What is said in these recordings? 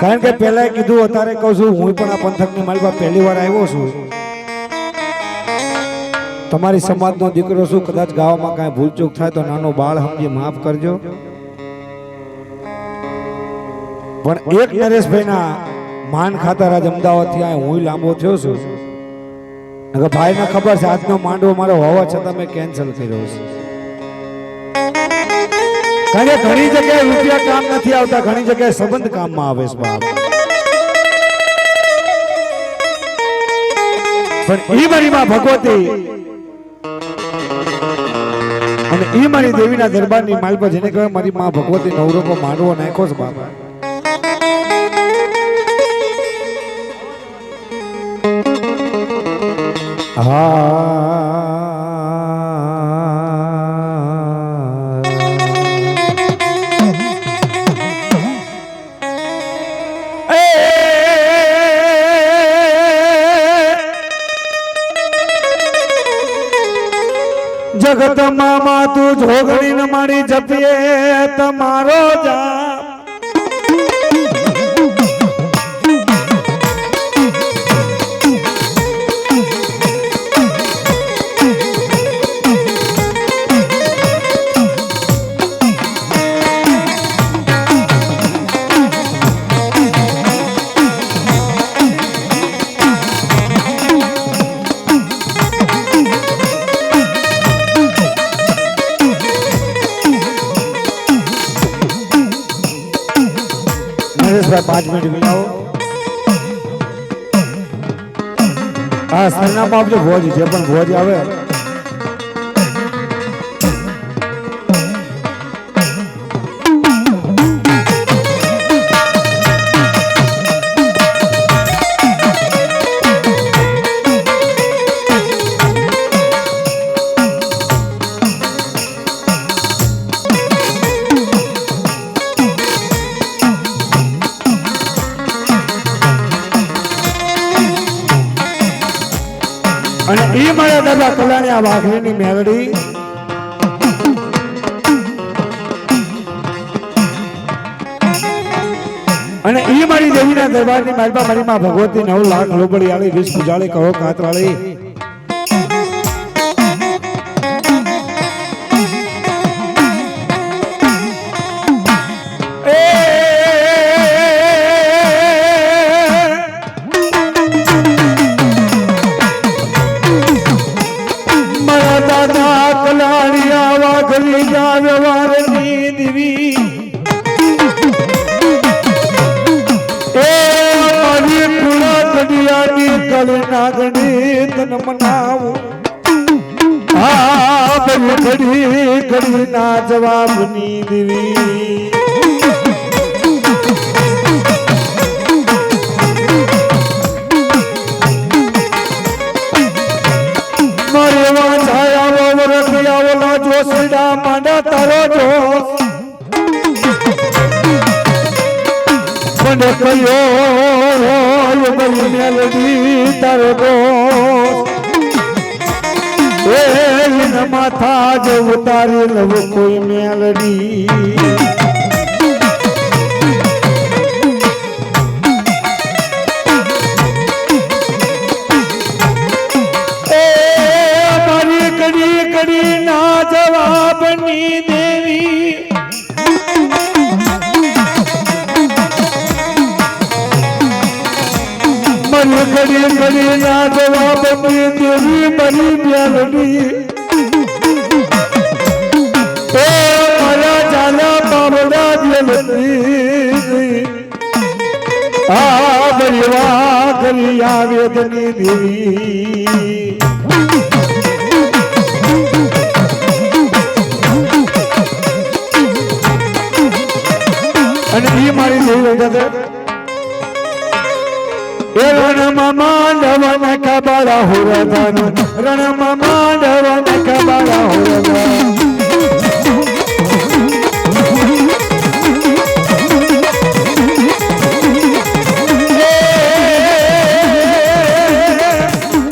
કારણ કે પહેલા કીધું અત્યારે કહું છું હું પણ આ પંથકની મારી પાસે પહેલી વાર આવ્યો છું તમારી સમાજનો દીકરો છું કદાચ ગાવામાં કાંઈ ભૂલચૂક થાય તો નાનો બાળ સમજી માફ કરજો પણ એક નરેશભાઈના માન ખાતર આજ અમદાવાદથી આ હું લાંબો થયો છું ભાઈને ખબર છે આજનો માંડવો મારો હોવા છતાં મેં કેન્સલ કર્યો છે કારણ કે ઘણી જગ્યાએ રૂપિયા કામ નથી આવતા ઘણી જગ્યાએ સંબંધ કામમાં આવે છે બાપ પણ ઈ મારી માં ભગવતી અને ઈ મારી દેવીના દરબારની માલ પર જેને કહેવાય મારી માં ભગવતી નવરોકો માંડવો નાખ્યો છે બાપા જગત મામા તું જોગણી ન મારી જપીએ તમારો જા नरेश भाई 5 मिनट मिलाओ हाँ सरनामा आपने भोज जे पण भोज आवे અને ઈ મારા દાદા કલાણી આ વાઘરીની મેલડી અને ઈ મારી દેવીના દરબારની માલપા મારી માં ભગવતી 9 લાખ લોબડી આળી 20 પૂજાળી કહો કાતવાળી तन मनाओ घड़ी घड़ी ना जवाब नी देवी मारे वहाँ छाया वो रखिया वो ना जो सीधा मांडा तारो जो बने कयो मेलडी तारो दोस्त माथा जो उतारी लव कोई मेलडी मारी कड़ी कड़ी ना जवाब नी देवी घड़ी घड़ी ना जवाब दी तेरी बड़ी मेलडी तो मारा जाला बाबड़ा दिलती आ बलिवा करिया वेदनी देवी અને ઈ મારી દેવી દાદા रण मांडवन कबड़ा हुरदन रण मांडवन कबड़ा हुरदन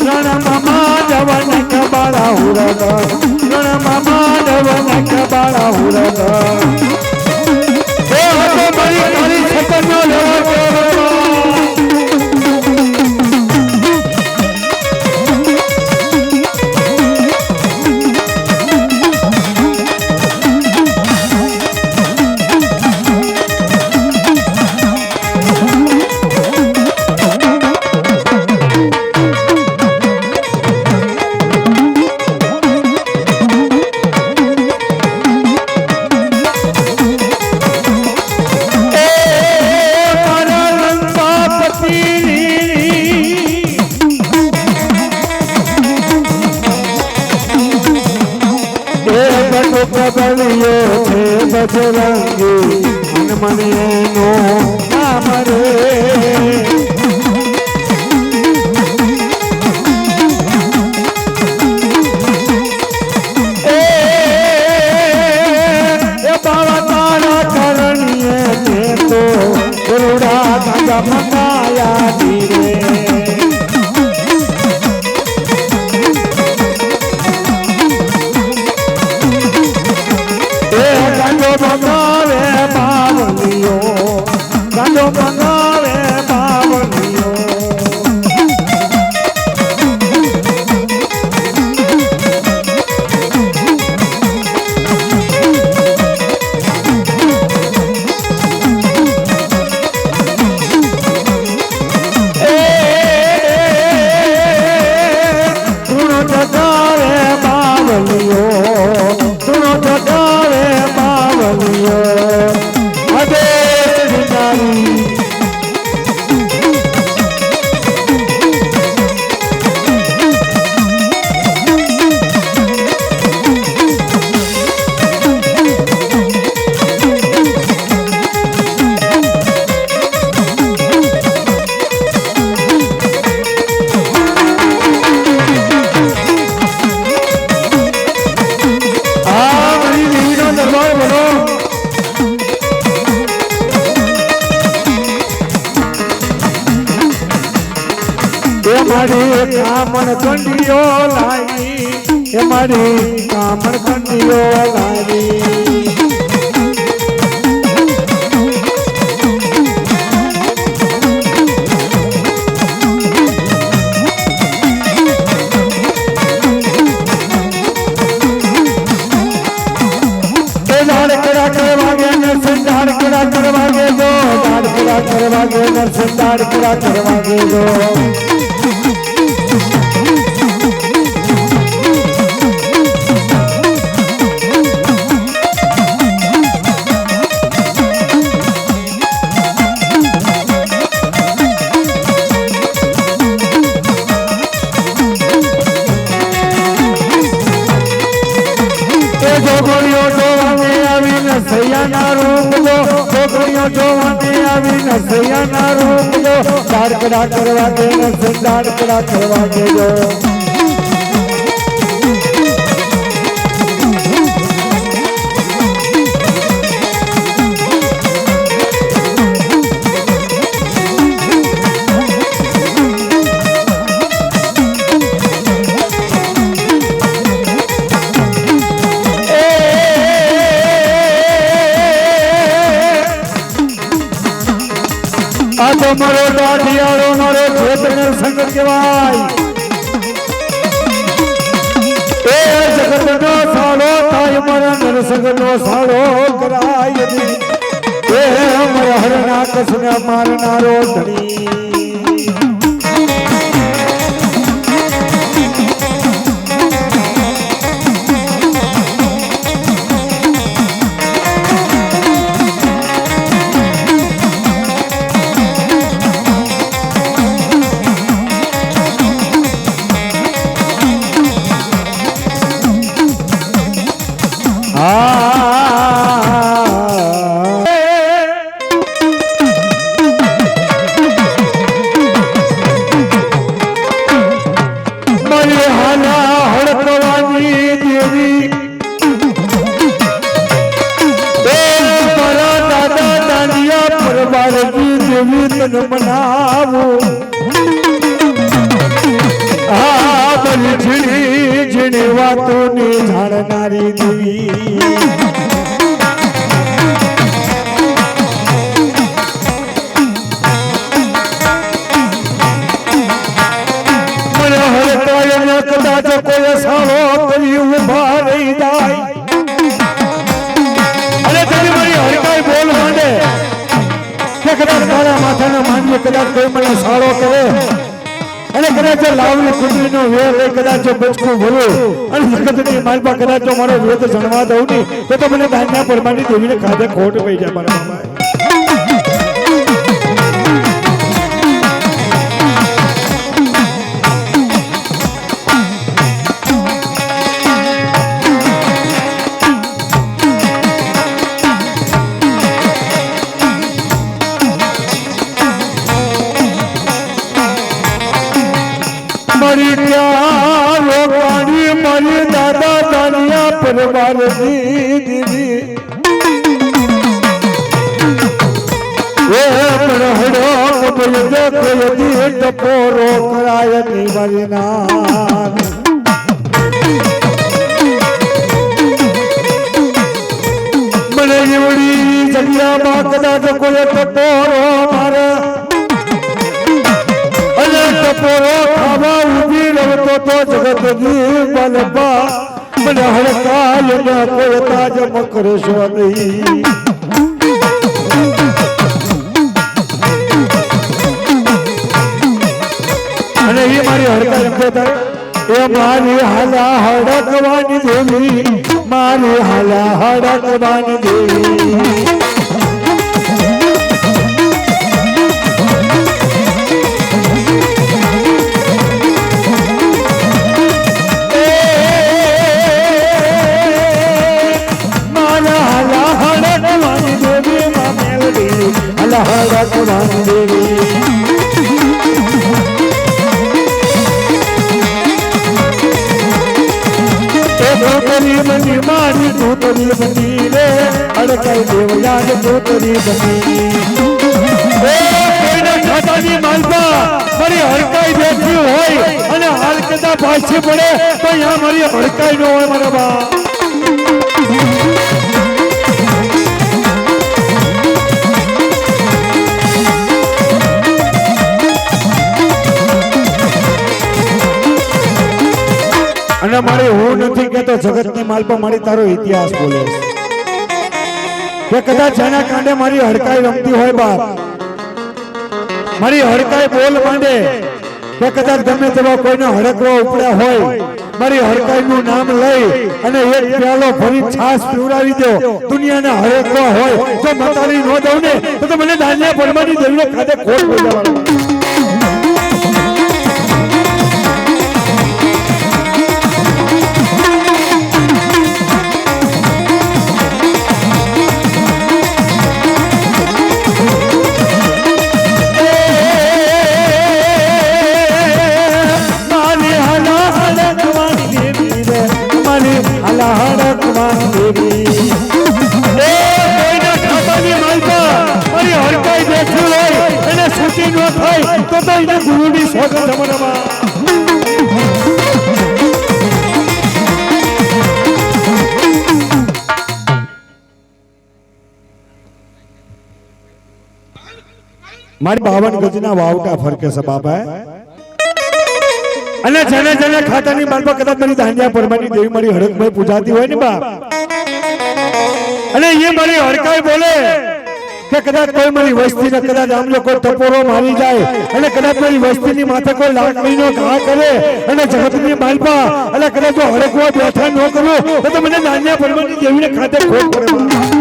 रण मांडवन कबड़ा हुरदन रण मांडवन कबड़ा हुरदन ओ तो बड़ी बड़ी छपन लो બજરંગી મન મને નો નામ રે મંગાયા ધીરે એ ગાંડો મંગાવે બાવલીઓ ગાંડો મંગાવે બાવલીઓ મારી કામણ કંડીઓ લાવી એ મારી કામણ કંડીઓ લાવી નરસંદાર કરા કરવા ગયો સૈયાના રૂપ જો છોકરીઓ જોવાને આવીને સૈયાના રૂપ જો દાડકડા કરવા દે ને દાડકડા કરવા દેજો મારો દાઢિયાળો મારો છેતરનો સંગ કહેવાય એ જગતનો સાળો થાય મારા નરસંગનો સાળો કરાય એ મારા હરના કસને મારનારો ધણી જાણનારી દેવી મને હરતાય કદાચ કોઈ સાળો કરી ઉભા રહી જાય અને તમે મારી હરતાય બોલ માંડે કે કદાચ તારા માથાના માનવી કદાચ કોઈ મને સાળો કરે અને કદાચ લાવણી કુંડલીનો વેર લઈ કદાચ બચકું ભરું અને જગતની માલપા કદાચ મારો વેદ જણવા દઉં નહીં તો મને ધાન્યા પરમાની દેવીને ખાધે ખોટ પડી જાય મારા બાબા પરવાર દીધી એ પણ હડો કબલ દેખી ટપોરો કરાય નિવારના મને એવડી જગ્યામાં કદાચ કોઈ ટપોરો મારે અને ટપોરો ખાવા ઉભી રહતો તો જગતની બલબા મને હડકાલ ન કોઈ તાજ મકરશો નહીં અને એ મારી હડકા રમતો એ મારી હાલા હડકવાની દેવી મારી હાલા હડકવાની દેવી મારા હાલા હડકવાની દેવી માં મેલડી હાલા હડકવાની દેવી બની મારી ધૂતરી બની રે અડકાઈ દેવયાન ધૂતરી બની કોઈને ખાતાની માલપા મારી હડકાઈ બેઠી હોય અને હાલ કદા પાછી પડે તો અહીંયા મારી હડકાઈ ન હોય મારા બા અને મારે હું નથી કેતો જગતની માલપા મારી તારો ઇતિહાસ બોલે કે કદાચ જેના કાંડે મારી હડકાઈ રમતી હોય બાપ મારી હડકાઈ બોલ માંડે કે કદાચ ગમે તેવા કોઈને હડકવા ઉપડ્યા હોય મારી હડકાઈ નું નામ લઈ અને એક પ્યાલો ભરી છાસ પીવડાવી દો દુનિયાના હડકવા હોય જો મતારી ન દઉં ને તો મને દાનિયા પરમાની દેવીને ખાતે ખોટ પડી જવાનું ગુરુની સોગંદ અમારામાં મારી 52 ગજના વાવટા ફરકે છે બાપા અને જેને જેને ખાતાની માલપા કદાચ મારી દાંડિયા પરમાની દેવી મારી હડકમાં પૂજાતી હોય ને બાપ અને એ મારી હડકાઈ બોલે કે કદાચ કોઈ મારી વસ્તીને કદાચ આમ લોકો ટપોરો મારી જાય અને કદાચ મારી વસ્તીની માથે કોઈ લાકડીનો ઘા કરે અને જગતની માલપા અને કદાચ જો હડકવા બેઠા ન કરું તો મને દાનિયા પરમાની દેવીને ખાતે ખોટ પડે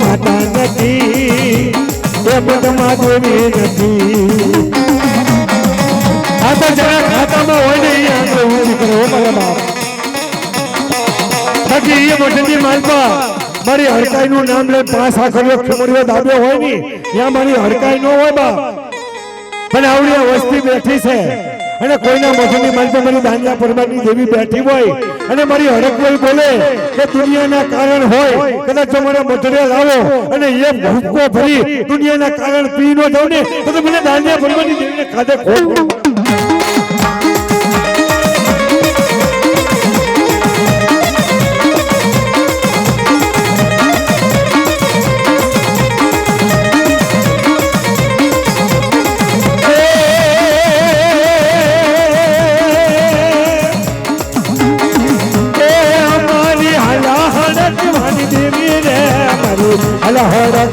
માતા નથી એ બધામાં દેવી નથી આ તો જરા ખાતામાં હોય ને અહીંયા ઊંચી કરો મારા બાપ બાકી એ મોટની માલપા મારી હડકાઈ નું નામ લઈ 5 આખરીઓ ખમડીઓ દાબ્યો હોય ને ત્યાં મારી હડકાઈ ન હોય બાપ પણ આવડી વસ્તી બેઠી છે અને કોઈના મોઢાની માલપા મારી દાનિયા પરમારની દેવી બેઠી હોય અને મારી હડકવાઈ બોલે કે દુનિયાના કારણ હોય કદાચ જો મને મટરે લાવો અને એ ભૂકો ભરી દુનિયાના કારણ પી ન જાવ ને તો મને દાનિયા પરમારની દેવીને ખાતે ખોટ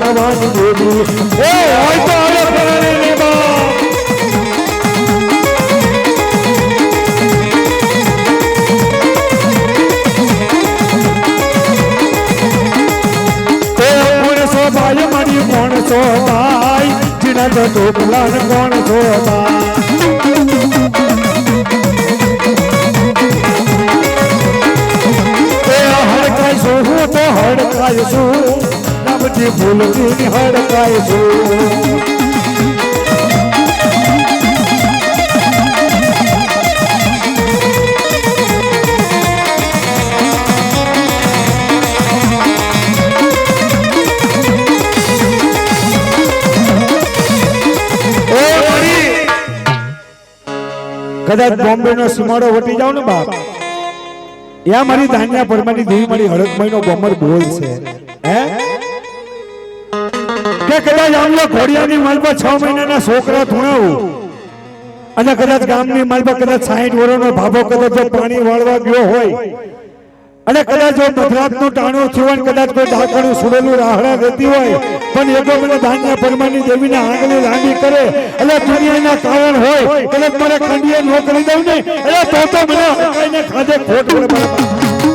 થવાની દેવી એ હોય તો હવે પરણીની બાપ ભાઈ મારી કોણ છો ભાઈ જીના તો ઢોકલા કોણ છો હડકાય છું હું તો હડકાય છું નામથી ભૂલતી હડકાય છું કદાચ બોમ્બે નો સીમાડો વટી જાવ ને બાપ યા મારી ધાન્યા પરમાની દેવી મારી હડકમઈ નો બોમર બોલ છે હે કે કદાચ આમલો ઘોડિયાની માલ પર 6 મહિનાના છોકરા ધુણાવું અને કદાચ ગામની માલ પર કદાચ 60 વર્ષનો ભાભો કદાચ જો પાણી વાળવા ગયો હોય અને કદાચ જો મધરાતનું ટાણું થયું કદાચ કોઈ ડાકણું સુડેલું રાહડા દેતી હોય પણ એકો મને ધાન્યા પરમાની દેવીના આંગળી લાંબી કરે એટલે દુનિયાના કારણ હોય કદાચ મારે ખંડીએ નો કરી દઉં ને એટલે તો મને હકાઈને ખાધે ખોટ પડે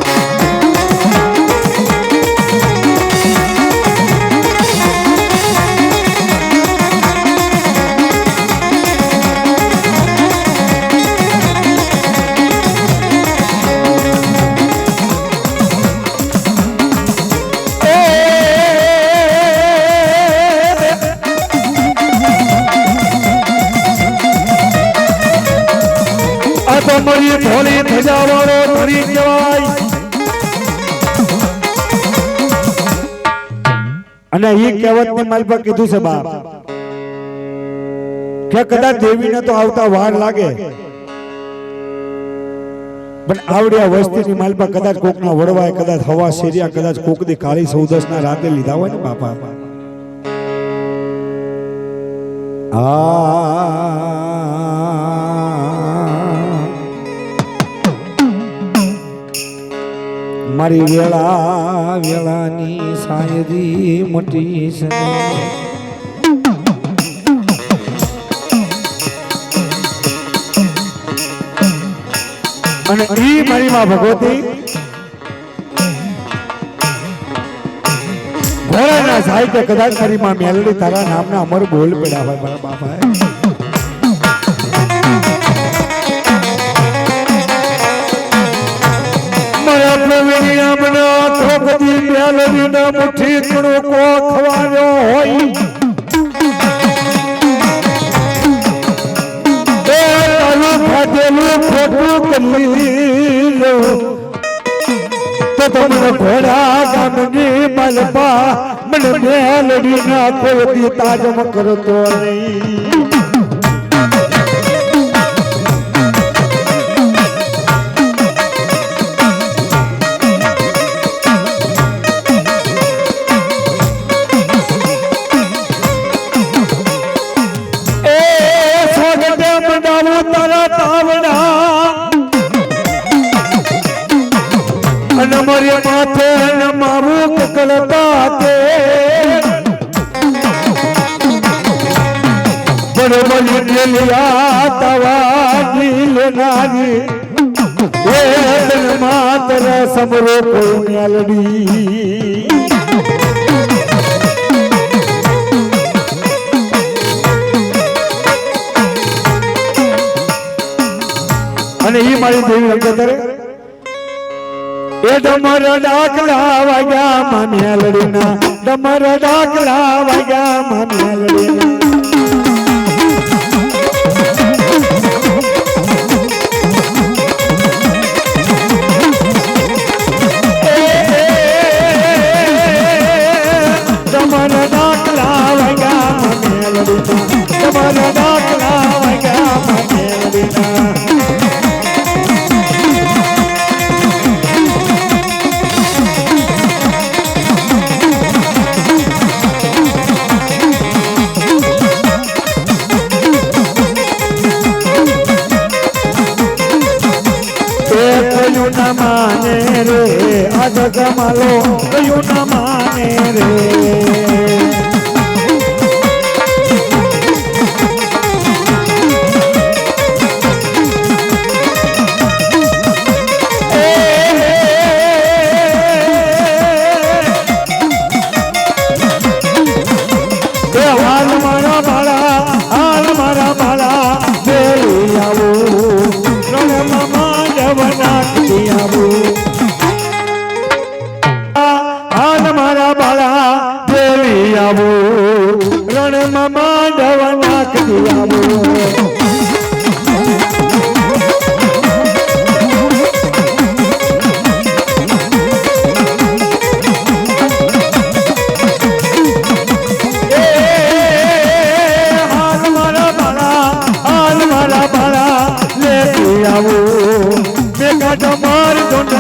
તમારી ભોળી ધજાવાળો ધરી કહેવાય અને એ કહેવતની માલ પર કીધું છે બાપ કે કદાચ દેવીને તો આવતા વાર લાગે પણ આવડ્યા વસ્તીની માલ પર કદાચ કોકના વડવાય કદાચ હવા શેરિયા કદાચ કોકની કાળી સૌદસના રાતે લીધા હોય ને બાપા મારી વેળા વેળાની સાયરી મોટી છે અને ઈ મારી માં ભગવતી ઘોડાના જાય કે કદાચ મારી માં મેલડી તારા નામના અમર બોલ પડ્યા હોય મારા બાપા દ્રૌપદી મેલડીના મુઠ્ઠી કણકો ખવાયો હોય એ તારું ખાધેલું ખોટું કરી લો તો તમને ઘોડા ગામની માલપા મને મેલડીના કોઈ તાજમ કરતો નહીં મારી માથે મારું કકળતા તે બરોબર લીલા તવાની લેનારી એ માત્ર સમરો કોઈ મેલડી અને એ મારી દેવી અંગતરે એ ડમર ડાકલા વાગ્યા મામેલડીના ડમર ડાકલા વાગ્યા મામેલડીના ડમર ડાકલા વાગ્યા મામેલડીના ડમર ડાકલા વાગ્યા મામેલડીના માને રે અજગ માલો કયું ના માને રે નાખતી આવું હાલ મારા બાળા દેવી આવું રણમાં માંડવ નાખતી આવું તમાર દોડ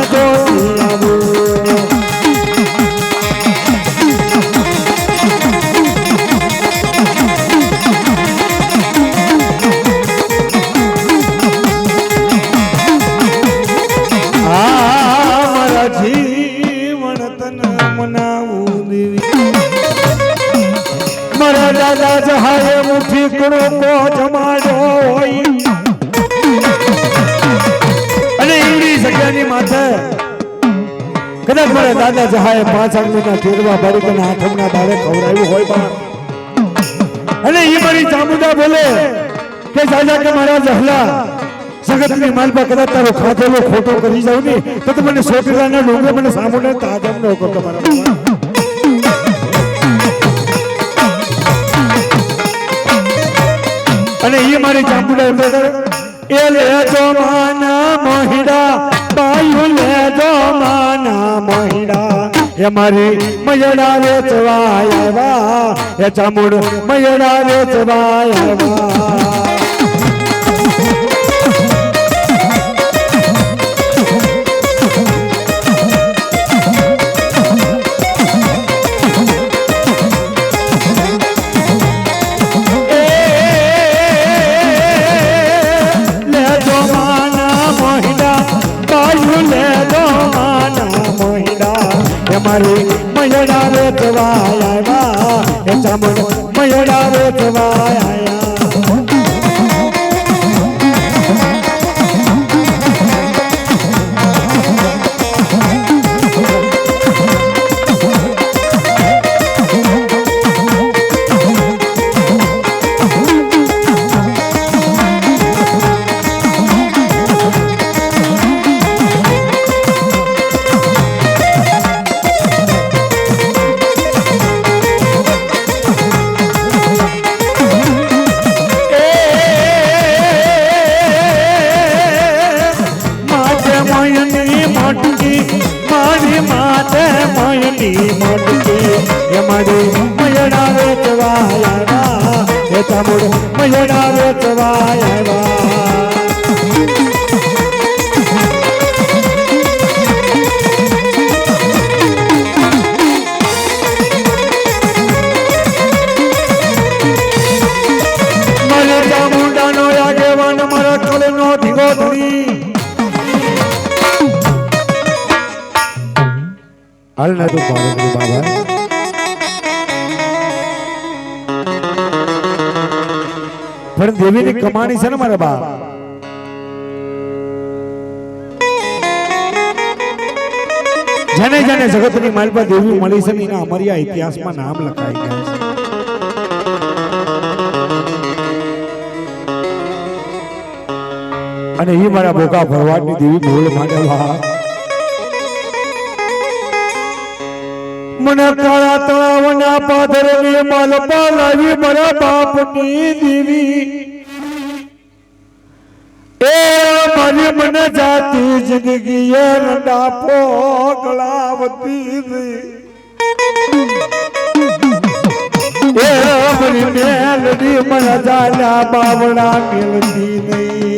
મારા જીવન તન મનાવું દેવી મારા દાદા જહાએ મુઠી કણો કો જમાડો હોય જગ્યાની માથે કદાચ મારા દાદા જહાએ 5 આંગળીના તેરવા બાળકના આઠમના દાડે ખવડાવ્યું હોય પણ અને એ મારી ચામુંડા બોલે કે દાદા કે મારા જહલા જગતની માલપા કદાચ તારો ખાધેલો ખોટો કરી જાવ ને તો મને સોટલાના ડોંગે મને સામુંડા તાજમ ન કહો તમારા અને એ મારી ચામુંડા એમ એ લે તો માના મોહિડા બાયુ લે તો માના મોહિડા એ મારી મયડા વેચવાય આવ્યા એ ચામુંડ મયડા વેચવાય આવ્યા મારી મયડા વેચવાય આવ્યા એ ચામુંડ મયડા વેચવાય આવ્યા મયડા વેચવાય આવ્યા એ ચામુંડ મયડા વેચવાય આવ્યા મને ચામુંડાનો આગેવાન મારા કળનો ધીગો ધરી હાલ ના તું પાડે બાબા પણ દેવીની કમાણી છે ને મારા બાપ જેને જેને જગતની માલપા દેવી મળી છે એના અમર્યા ઇતિહાસમાં નામ લખાઈ ગયા છે અને એ મારા બોકા ભરવાડની દેવી બોલ માંડવા મને કાળા તળાવના પાદરની માલપા લાવી મારા બાપની દેવી એ મારી મને જાતી જિંદગી એ રંડા પોગળાવતી એ મારી મેલડી મને જાના બાવડા મેલતી નહીં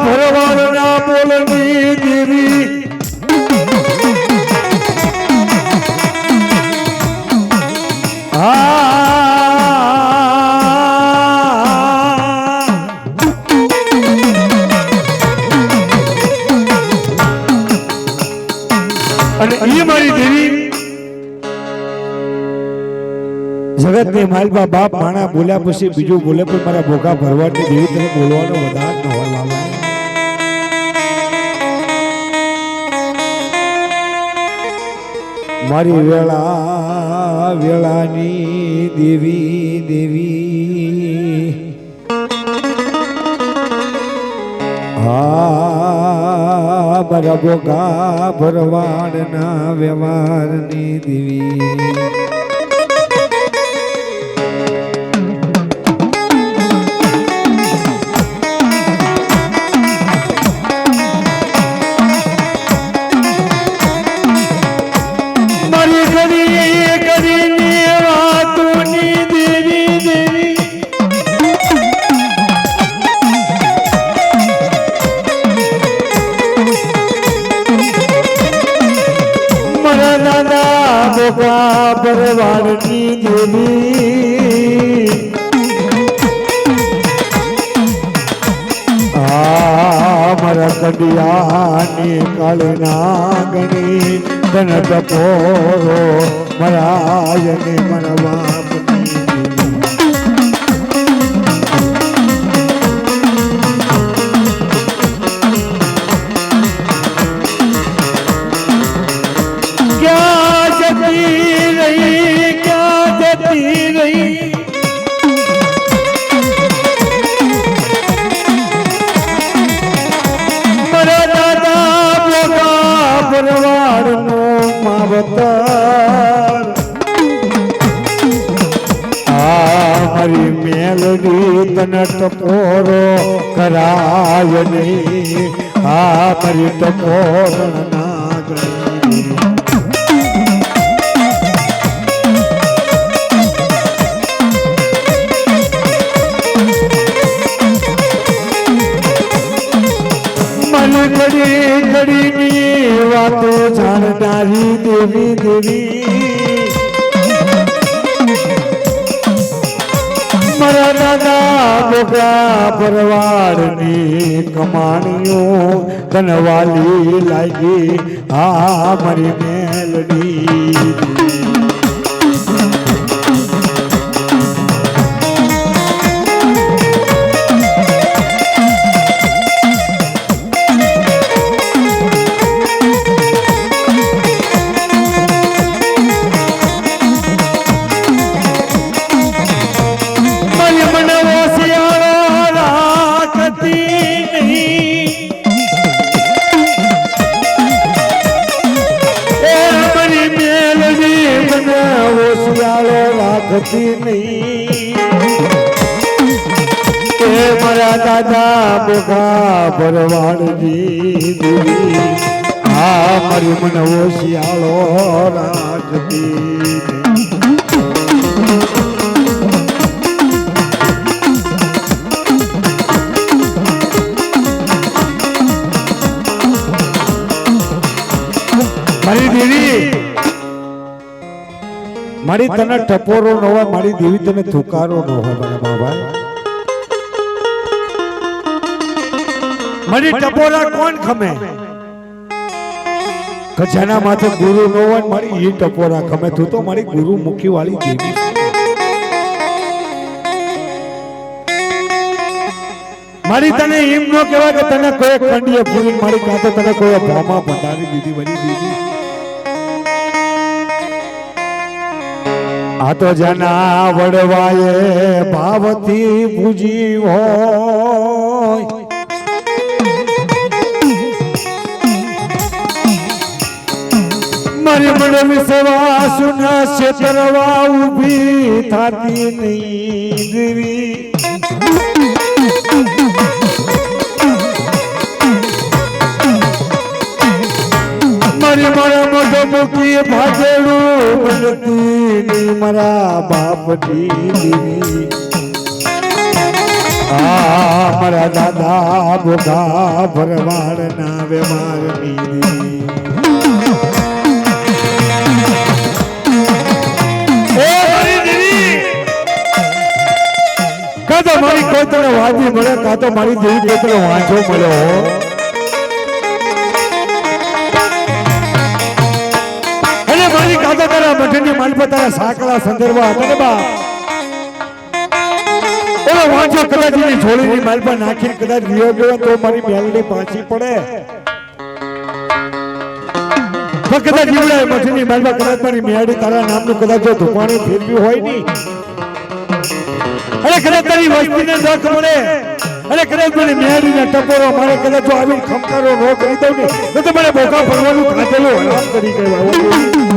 ભરવાડના બોલની દેવી અને એ મારી દેવી જગતની માલપા બાપ માણા બોલ્યા પછી બીજું બોલે પણ મારા ભોગા ભરવાડની દેવી તને બોલવાનો વધાર ન હોય લાલા. મારી વેળા વેળાની દેવી દેવી હા મારા ભોગા ભરવાડના વ્યવહારની દેવી. ભરવાડની દેવી મારા કડિયાની કાળના ગણી ધન ટપોરો મરાય ને મરવા મારી મેલડી તને ટપોરો કરાય નહીં આ મારી ટપોર ના ગણી. મને ઘડી ઘડીની વાતો જાણનારી દેવી દેવી મારા દાદા ભોગા ભરવાડની કમાણીઓ કનવાલી લાગી આ મારી મેલડી. મારા દાદા ભોગા ભરવાડની દેવી આ મારી મન હોશિયાળો રાખતી. મારી દેવી મારી તને ટપોરો ન હોય મારી દેવી તને થુકારો ન હોય મારા બાબા. મારી ટપોરા કોણ ખમે કજાના માથે ગુરુ ન હોય મારી એ ટપોરા ખમે. તું તો મારી ગુરુ મુખી વાળી દેવી. મારી તને એમ ન કહેવાય કે તને કોઈ કંડીએ પૂરી મારી કાં તો તને કોઈ ભામા ભંડારી દીધી બની દીધી. આ તો જના વડવાએ ભાવથી પૂજી હોય મારી મન વિશ્વાસ ના ક્ષેત્રવા ઉભી થાતી નહીં દેવી. મારી મારા મોઢો મૂકી ભાગેડું બનતી મારા બાપની દેવી મારા દાદા ભોગા ભરવાડના વ્યવહારની દેવી. કાં તો મારી કોઈ તને વાજી મળે કાં તો મારી દેવી કોઈ તને વાંચો મળ્યો. અને મારી દાદા તારા મઠની માલપા તારા સાકલા સંદર્ભા હતા ને બા ઓલો વાંચો કદાચ એની જોડીની માલપા નાખીને કદાચ વિયો ગયો તો મારી મેલડી પાછી પડે કદાચ જીવડાય મઠની માલપા કદાચ મારી મેલડી તારા નામનું કદાચ જો ધુપાણી ફેરવ્યું હોય ની અરે કદાચ તારી વસ્તીને દખ મળે અરે કદાચ મને મેળીને ટપોરો મારે કદાચ જો આવીને ખમકારો ન કરી દઉં ને તો મને બોકા ભરવાનું ખાતેલું હરામ કરી ગયો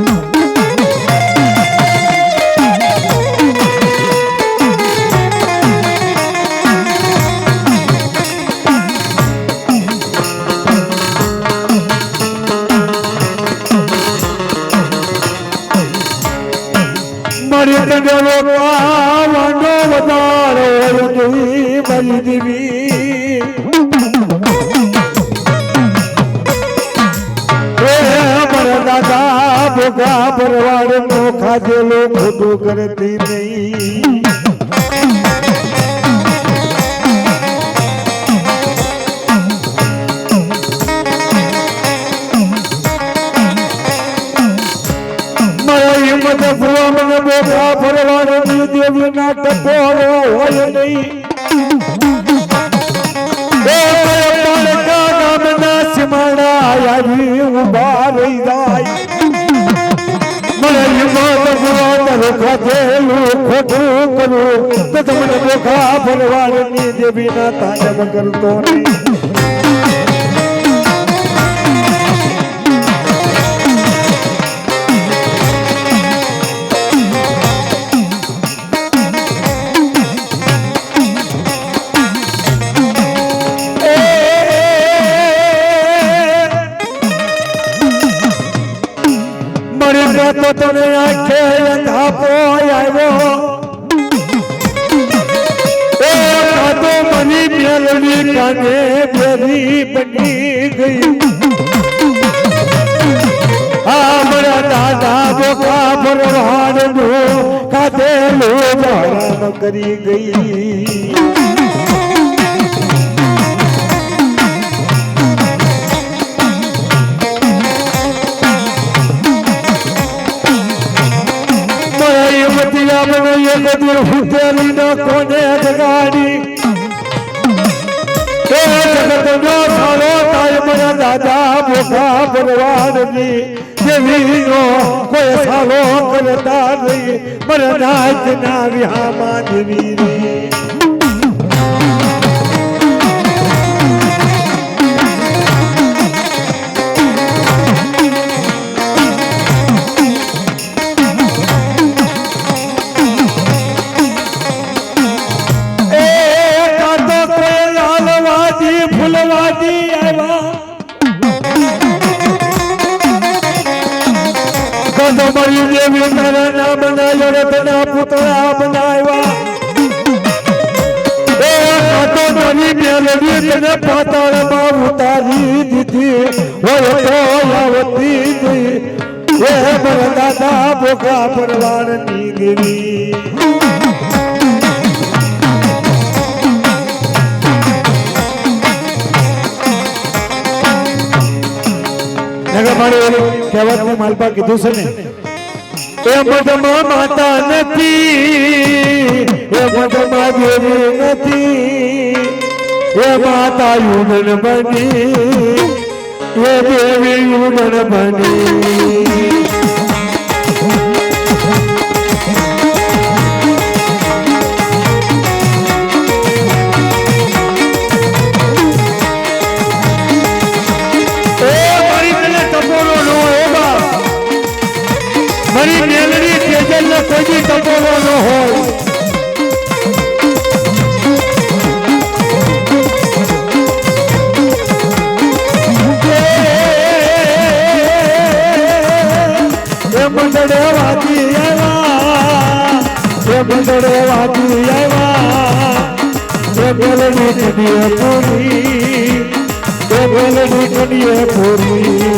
મારી તને રોકવાનો વધારો જોઈ મારી દેવી દાદા ભોગા ભરવાડ નો ખાધેલો ખોટું કરતી નહીં બોકા ભરવાડની દેવી ના ટકોરો હોય નહીં નામના સિમાડા આવી ઉભા રહી જાય મને હિંમત ખાધેલું ખોટું કરું તો તમને બોકા ભરવાડની દેવી ના તાજબ કરતો નહીં તો તને આંખે અંધાપો આવ્યો એ કાતો મની મેલડી કાને બેરી બની ગઈ આ મારા દાદા બોકા ભરવાડનું કાધેલું ધારણ કરી ગઈ ફૂટેલી નો કોને જગાડી જગતનો સારો થાય મારા દાદા બોકા ભરવાડની દેવીનો કોઈ સારો કરતા નહીં મારા નાચના વિહામાં દેવી મારી દેવી તારા નામ ના જડતના પુતળા બનાવ્યા એ કાતો મારી મેલડી તને પાતાળમાં ઉતારી દીધી હોય તો આવતી નહીં એ મારા દાદા બોકા ભરવાડની દેવી કહેવતની માલપા કીધું છે ને એ મધમાં માતા નથી એ મધમાં દેવી નથી એ માતા યુગન બની એ દેવી યુગન બની મારી મેલડી તેજલ કોઈ ટપોરો ન હોય એ મંડળે વાગી આવ્યા એ મેલડી કડીએ પૂરી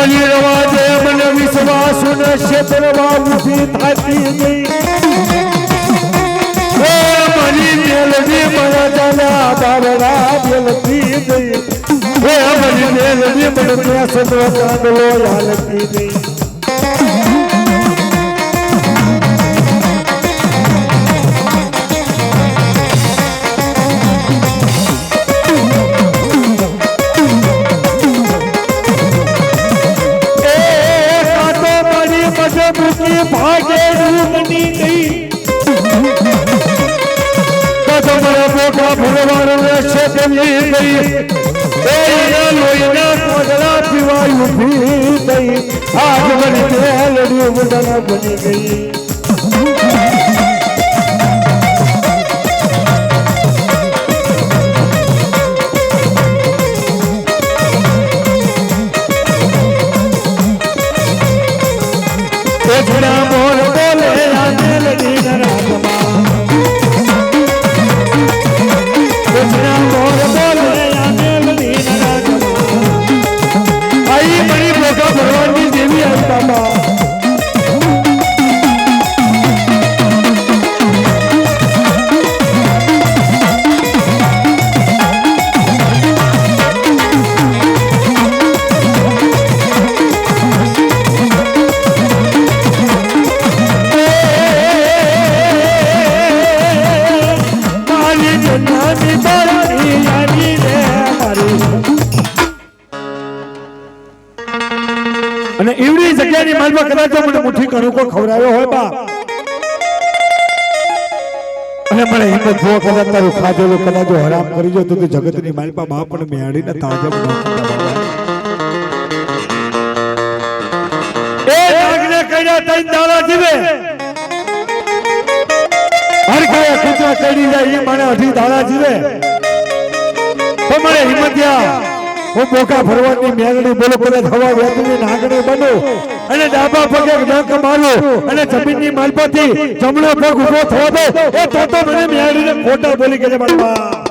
મારી રવા દે મને વિશ્વાસ ને ક્ષેત્રવા ઉભી થાતી ગઈ મારી મેલડી મારા જાના બાબરા બેલતી ગઈ મારી મેલડી મને ત્યાં સદરો કાંદલો હાલતી ગઈ भागे रूपनी गई तुम्हारा मोटा भगवान ने छेड़ी गई लोईना कोदड़ा पीवाई उठी गई आज बनी लड़ी उड़ना बनी गई मोर बोले आने लगी नराजमा मोर बोले आने लगी नराजमा आई बड़ी बोका भगवान की देवी आई बाबा અને એવડી જગ્યાની માલમાં કદાચ મને મુઠ્ઠી કણુકો ખવરાયો હોય બા અને મને હિંમત જો કદાચ તારું ખાધેલું કદાચ હરામ કરી જો તો જગતની માલપા માં પણ મેળીને તાજબ ન કરતા એ નાગને કઈડા તઈ દાડા જીવે હરખાયા કૂતરા કડી જાય એ મને અઢી દાડા જીવે તો મને હિંમતિયા હું બોકા ભરવાની મેલડી બોલો કદાચ હવા વેતની નાગણી બનું અને ડાબા પગે ડંક મારું અને જમીનની માલપાથી જમણો પગ ઉભો થવા દો એ તો મને મેલડીને ખોટા બોલી કે બાપા